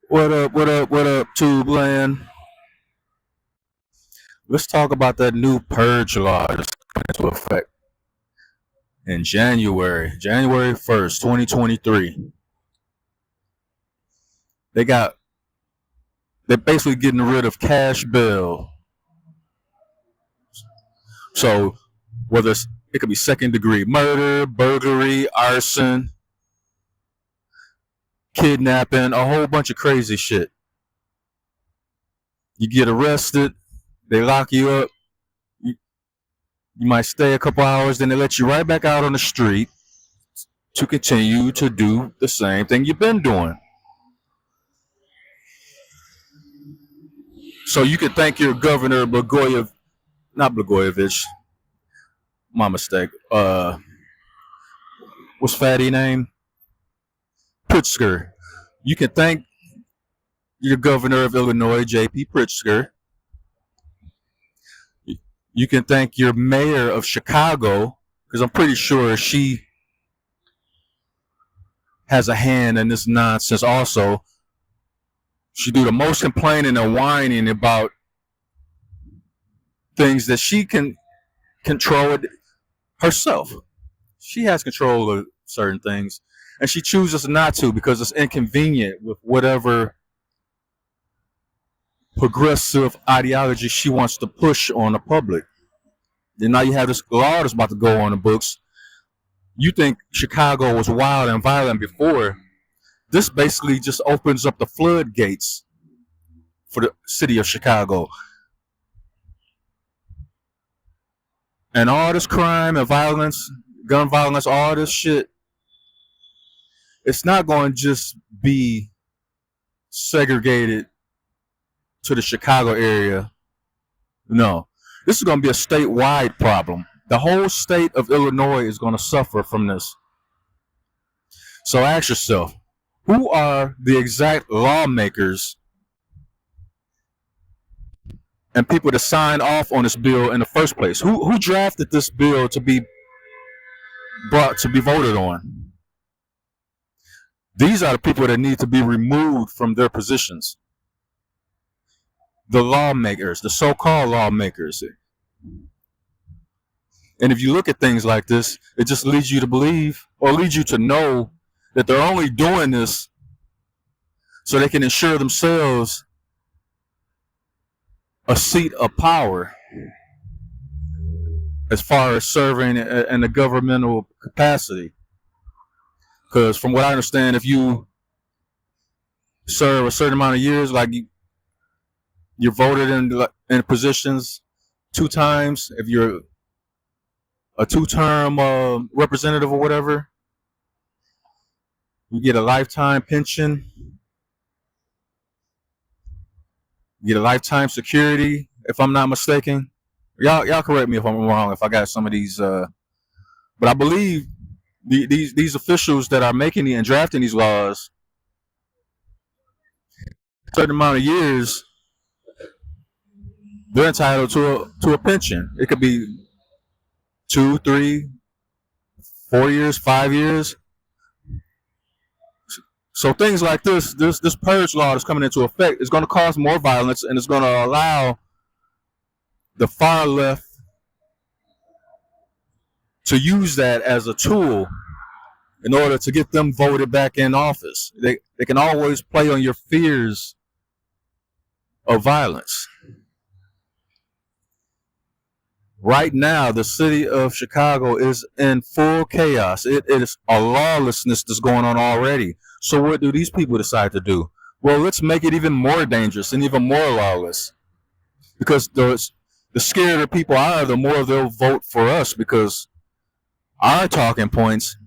What up? What up? What up, Tube Land? Let's talk about that new purge law that's coming into effect in January 1st, 2023. They got they're basically getting rid of cash bail. So whether it could be second degree murder, burglary, arson, kidnapping, a whole bunch of crazy shit. You get arrested, they lock you up. You might stay a couple hours, then they let you right back out on the street to continue to do the same thing you've been doing. So you could thank your governor, not Blagojevich, my mistake. What's fatty name? Pritzker. You can thank your governor of Illinois, J.P. Pritzker. You can thank your mayor of Chicago, because I'm pretty sure she has a hand in this nonsense also. She do the most complaining and whining about things that she can control it herself. She has control of certain things, and she chooses not to because it's inconvenient with whatever progressive ideology she wants to push on the public. Then now you have this law that's about to go on the books. You think Chicago was wild and violent before. This basically just opens up the floodgates for the city of Chicago. And all this crime and violence, gun violence, all this shit, it's not going to just be segregated to the Chicago area. No. This is going to be a statewide problem. The whole state of Illinois is going to suffer from this. So ask yourself, who are the exact lawmakers and people that signed off on this bill in the first place? Who drafted this bill to be brought to be voted on? These are the people that need to be removed from their positions. The lawmakers, the so-called lawmakers. And if you look at things like this, it just leads you to believe or leads you to know that they're only doing this so they can ensure themselves a seat of power as far as serving in a governmental capacity. Because from what I understand, if you serve a certain amount of years, like you're voted in positions 2 times, if you're a 2-term representative or whatever, you get a lifetime pension, you get a lifetime security, if I'm not mistaken. Y'all correct me if I'm wrong, if I got some of these, but I believe these officials that are making and drafting these laws, a certain amount of years, they're entitled to a pension. It could be 2, 3, 4 years, 5 years. So things like this purge law that's coming into effect is going to cause more violence, and it's going to allow the far left to use that as a tool in order to get them voted back in office. They can always play on your fears of violence. Right now, the city of Chicago is in full chaos. It is a lawlessness that's going on already. So what do these people decide to do? Well, let's make it even more dangerous and even more lawless. Because the scarier people are, the more they'll vote for us, because our talking points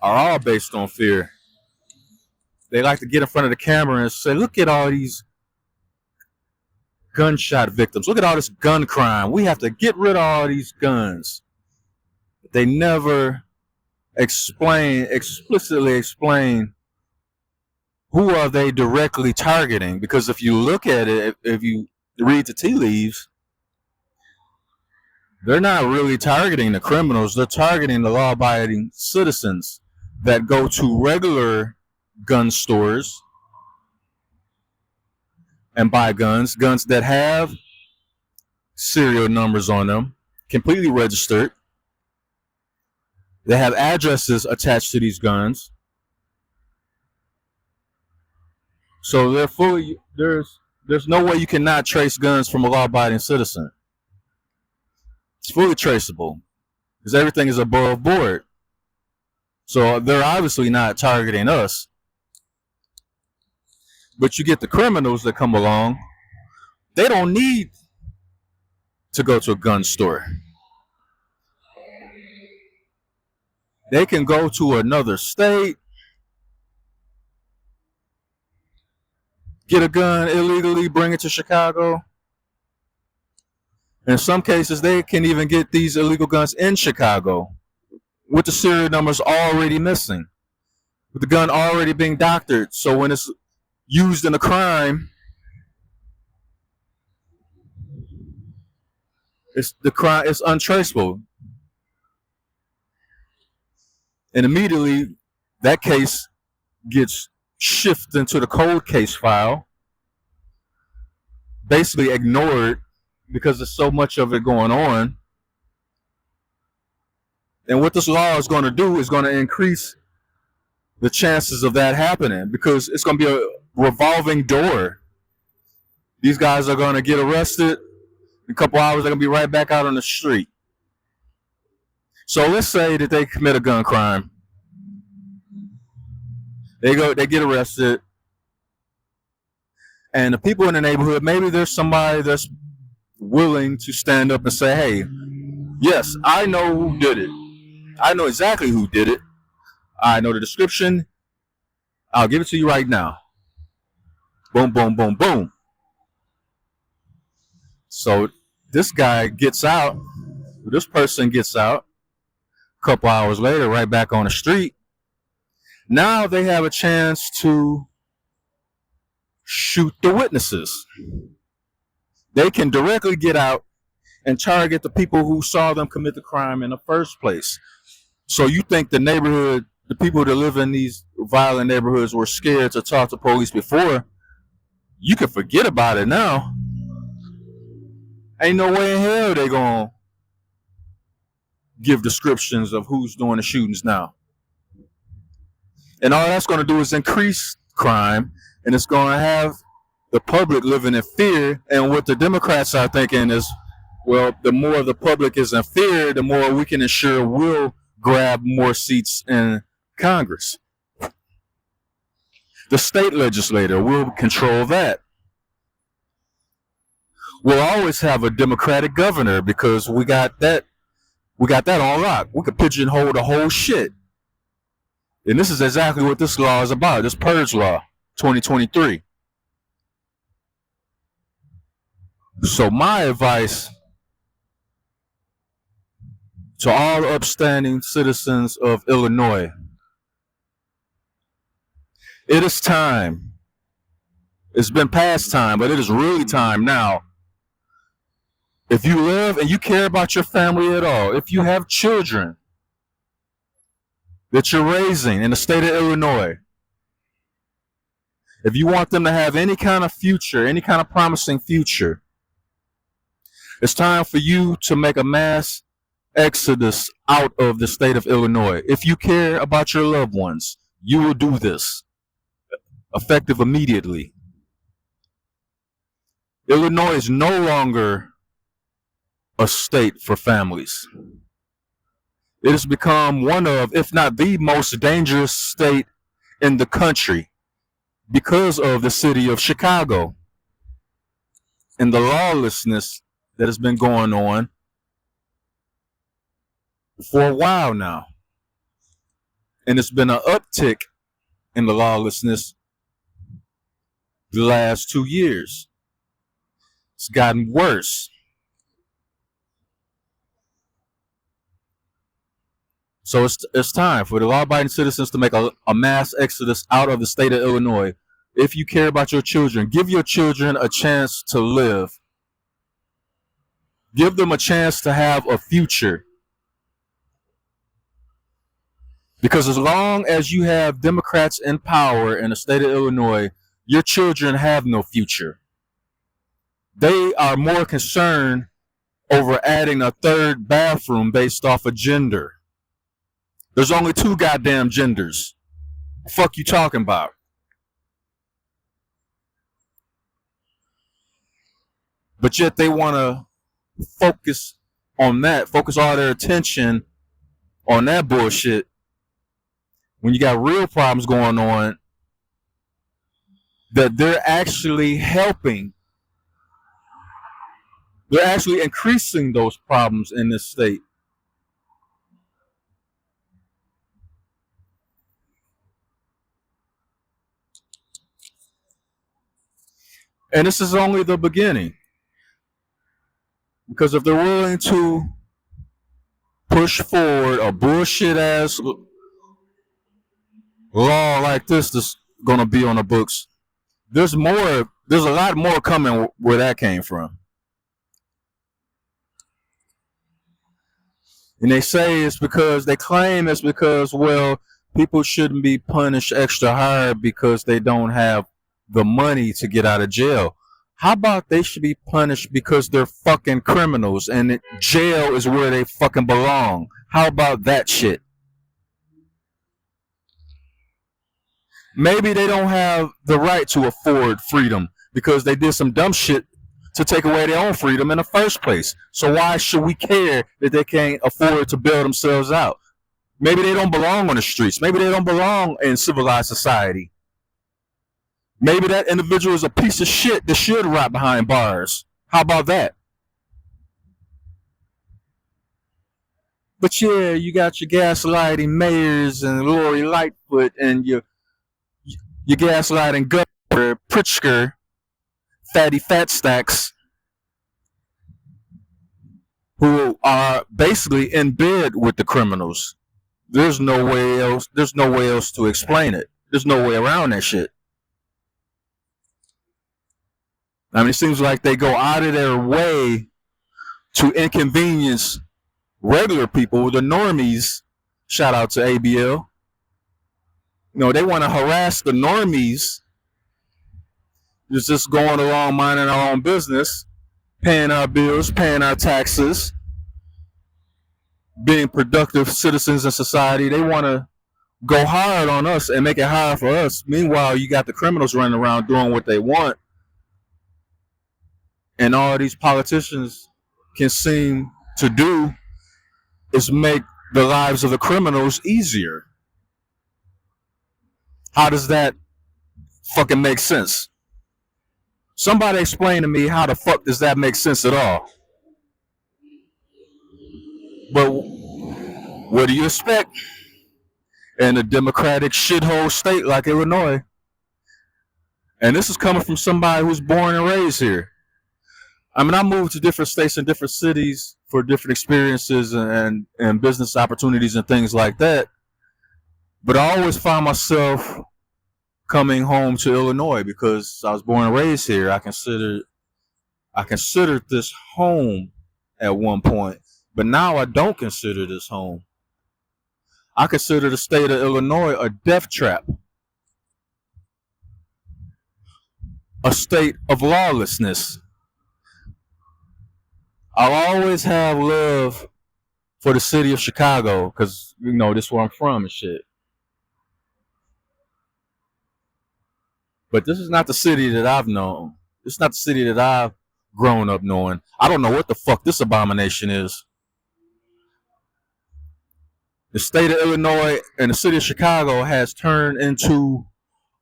are all based on fear. They like to get in front of the camera and say, look at all these gunshot victims. Look at all this gun crime. We have to get rid of all these guns. They never explicitly explain who are they directly targeting. Because if you look at it, if you read the tea leaves, they're not really targeting the criminals. They're targeting the law-abiding citizens that go to regular gun stores and buy guns that have serial numbers on them, completely registered. They have addresses attached to these guns. So they're fully, there's no way you cannot trace guns from a law-abiding citizen. It's fully traceable because everything is above board. So they're obviously not targeting us. But you get the criminals that come along, they don't need to go to a gun store. They can go to another state, get a gun illegally, bring it to Chicago. In some cases, they can even get these illegal guns in Chicago with the serial numbers already missing, with the gun already being doctored. So when it's used in a crime, it's untraceable. And immediately that case gets shifted into the cold case file, basically ignored because there's so much of it going on. And what this law is going to do is going to increase the chances of that happening because it's going to be a revolving door. These guys are going to get arrested. In a couple hours, they're going to be right back out on the street. So let's say that they commit a gun crime. They get arrested. And the people in the neighborhood, maybe there's somebody that's willing to stand up and say, hey, yes, I know who did it. I know exactly who did it. I know the description. I'll give it to you right now. Boom, boom, boom, boom. So this guy gets out. This person gets out. A couple hours later, right back on the street. Now they have a chance to shoot the witnesses. They can directly get out and target the people who saw them commit the crime in the first place. So you think the neighborhood, the people that live in these violent neighborhoods were scared to talk to police before? You can forget about it now. Ain't no way in hell they gonna give descriptions of who's doing the shootings now. And all that's gonna do is increase crime, and it's gonna have the public living in fear. And what the Democrats are thinking is, well, the more the public is in fear, the more we can ensure we'll grab more seats in Congress. The state legislature will control that. We'll always have a Democratic governor because we got that on lock. We could pigeonhole the whole shit. And this is exactly what this law is about, this purge law, 2023. So my advice to all upstanding citizens of Illinois, it is time. It's been past time, but it is really time now. If you live and you care about your family at all, if you have children that you're raising in the state of Illinois, if you want them to have any kind of future, any kind of promising future, it's time for you to make a mass exodus out of the state of Illinois. If you care about your loved ones, you will do this, effective immediately. Illinois is no longer a state for families. It has become one of, if not the most dangerous state in the country because of the city of Chicago and the lawlessness that has been going on for a while now. And it's been an uptick in the lawlessness the last 2 years. It's gotten worse. So it's time for the law-abiding citizens to make a mass exodus out of the state of Illinois. If you care about your children, give your children a chance to live. Give them a chance to have a future. Because as long as you have Democrats in power in the state of Illinois, your children have no future. They are more concerned over adding a third bathroom based off of gender. There's only two goddamn genders. The fuck you talking about? But yet they want to focus on that, focus all their attention on that bullshit when you got real problems going on that they're actually helping. They're actually increasing those problems in this state. And this is only the beginning. Because if they're willing to push forward a bullshit ass law like this that's going to be on the books, there's a lot more coming where that came from. And they claim it's because, well, people shouldn't be punished extra hard because they don't have the money to get out of jail. How about they should be punished because they're fucking criminals and jail is where they fucking belong? How about that shit? Maybe they don't have the right to afford freedom because they did some dumb shit to take away their own freedom in the first place. So why should we care that they can't afford to bail themselves out? Maybe they don't belong on the streets. Maybe they don't belong in civilized society. Maybe that individual is a piece of shit that should rot behind bars. How about that? But yeah, you got your gaslighting mayors and Lori Lightfoot and your gaslighting Governor Pritzker, fatty fat stacks, who are basically in bed with the criminals. There's no way else to explain it. There's no way around that shit. I mean, it seems like they go out of their way to inconvenience regular people, the normies. Shout out to ABL. They want to harass the normies. Just going along, minding our own business, paying our bills, paying our taxes, being productive citizens in society. They want to go hard on us and make it hard for us. Meanwhile, you got the criminals running around doing what they want. And all these politicians can seem to do is make the lives of the criminals easier. How does that fucking make sense? Somebody explain to me how the fuck does that make sense at all? But what do you expect in a democratic shithole state like Illinois? And this is coming from somebody who's born and raised here. I mean, I moved to different states and different cities for different experiences and business opportunities and things like that. But I always found myself coming home to Illinois because I was born and raised here. I considered this home at one point, but now I don't consider this home. I consider the state of Illinois a death trap, a state of lawlessness. I'll always have love for the city of Chicago because, this is where I'm from and shit. But this is not the city that I've known. This is not the city that I've grown up knowing. I don't know what the fuck this abomination is. The state of Illinois and the city of Chicago has turned into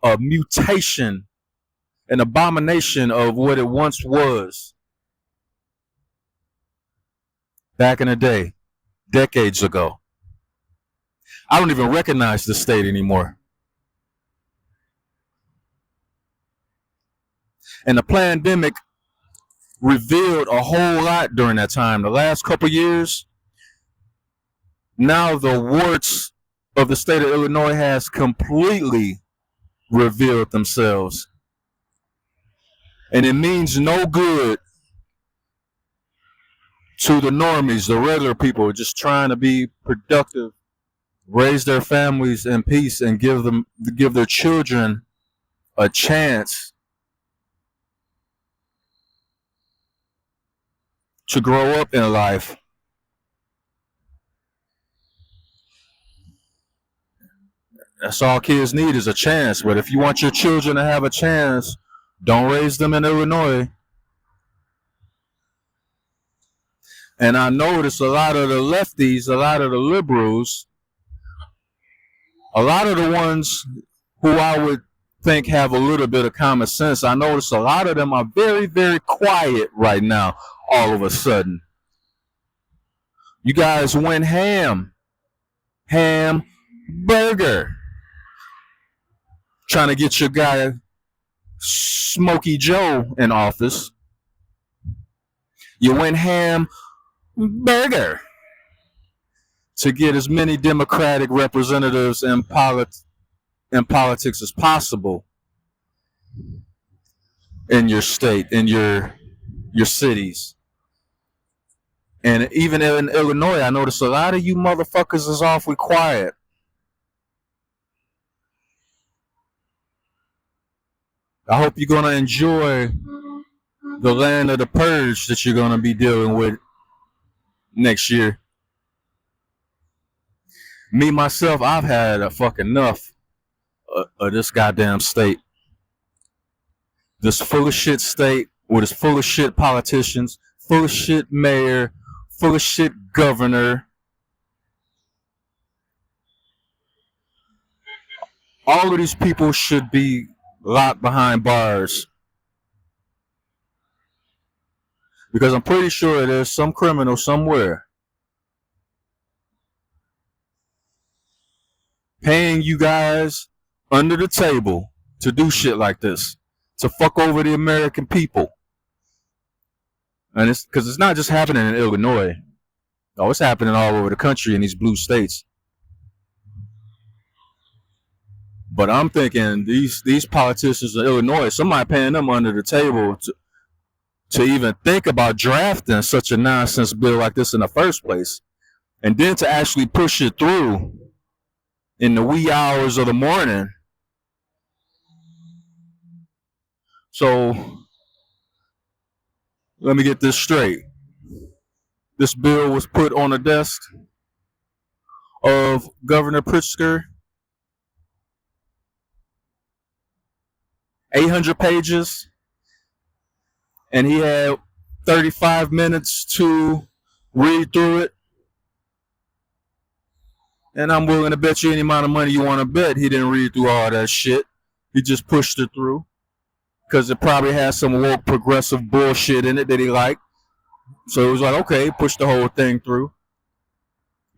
a mutation, an abomination of what it once was. Back in the day, decades ago. I don't even recognize the state anymore. And the pandemic revealed a whole lot during that time. The last couple years, now the warts of the state of Illinois has completely revealed themselves. And it means no good to the normies, the regular people just trying to be productive, raise their families in peace, and give their children a chance to grow up in life. That's all kids need is a chance. But if you want your children to have a chance, don't raise them in Illinois. And I notice a lot of the lefties, a lot of the liberals, a lot of the ones who I would think have a little bit of common sense, I notice a lot of them are very, very quiet right now, all of a sudden. You guys went ham burger, trying to get your guy Smokey Joe in office. You went ham burger to get as many Democratic representatives in politics as possible in your state, in your cities. And even in Illinois, I notice a lot of you motherfuckers is awfully quiet. I hope you're going to enjoy the land of the purge that you're going to be dealing with next year. Me, myself, I've had a fucking enough of this goddamn state. This full of shit state with its full of shit politicians, full of shit mayor, full of shit governor. All of these people should be locked behind bars. Because I'm pretty sure there's some criminal somewhere paying you guys under the table to do shit like this, to fuck over the American people. And it's because it's not just happening in Illinois. Oh, it's happening all over the country in these blue states. But I'm thinking these politicians in Illinois, somebody paying them under the table to even think about drafting such a nonsense bill like this in the first place. And then to actually push it through in the wee hours of the morning. So let me get this straight. This bill was put on the desk of Governor Pritzker. 800 pages. And he had 35 minutes to read through it. And I'm willing to bet you any amount of money you want to bet he didn't read through all that shit. He just pushed it through. Because it probably has some woke progressive bullshit in it that he liked. So it was like, okay, push the whole thing through.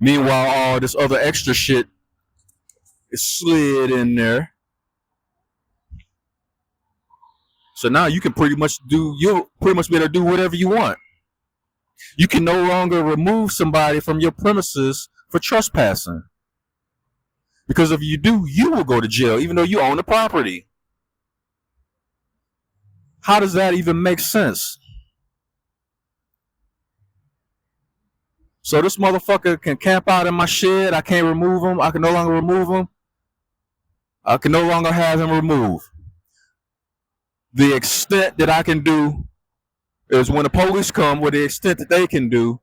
Meanwhile, all this other extra shit is slid in there. So now you can you'll pretty much be able to do whatever you want. You can no longer remove somebody from your premises for trespassing. Because if you do, you will go to jail, even though you own the property. How does that even make sense? So this motherfucker can camp out in my shed. I can't remove him. I can no longer remove him. I can no longer have him removed. The extent that I can do is when the police come, what the extent that they can do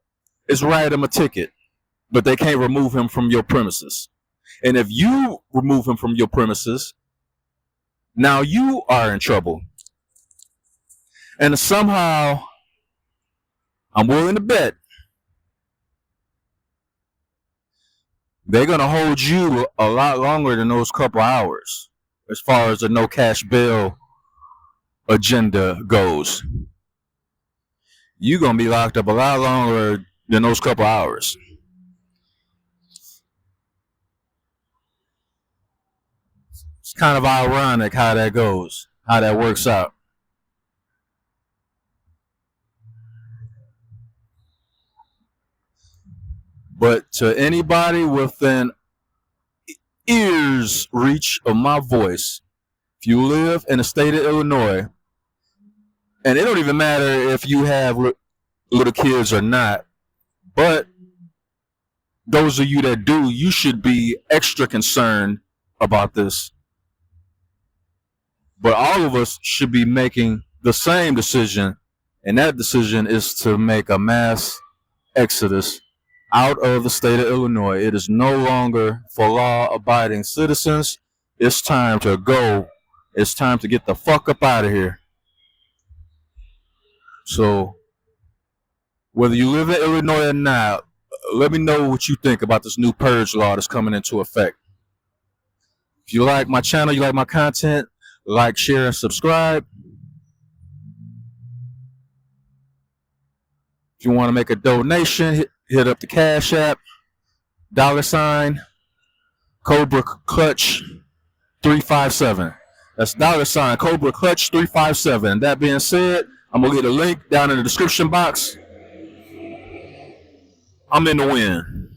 is write him a ticket. But they can't remove him from your premises. And if you remove him from your premises, now you are in trouble. And somehow, I'm willing to bet, they're going to hold you a lot longer than those couple hours as far as the no cash bail agenda goes. You're going to be locked up a lot longer than those couple hours. It's kind of ironic how that goes, how that works out. But to anybody within ear's reach of my voice, if you live in the state of Illinois, and it don't even matter if you have little kids or not, but those of you that do, you should be extra concerned about this. But all of us should be making the same decision And that decision is to make a mass exodus out of the state of Illinois. It is no longer for law-abiding citizens. It's time to go. It's time to get the fuck up out of here. So, whether you live in Illinois or not, let me know what you think about this new purge law that's coming into effect. If you like my channel, you like my content, like, share, and subscribe. If you want to make a donation, hit up the Cash App, $ Cobra Clutch 357. That's $ Cobra Clutch 357. That being said, I'm going to leave a link down in the description box. I'm in the win.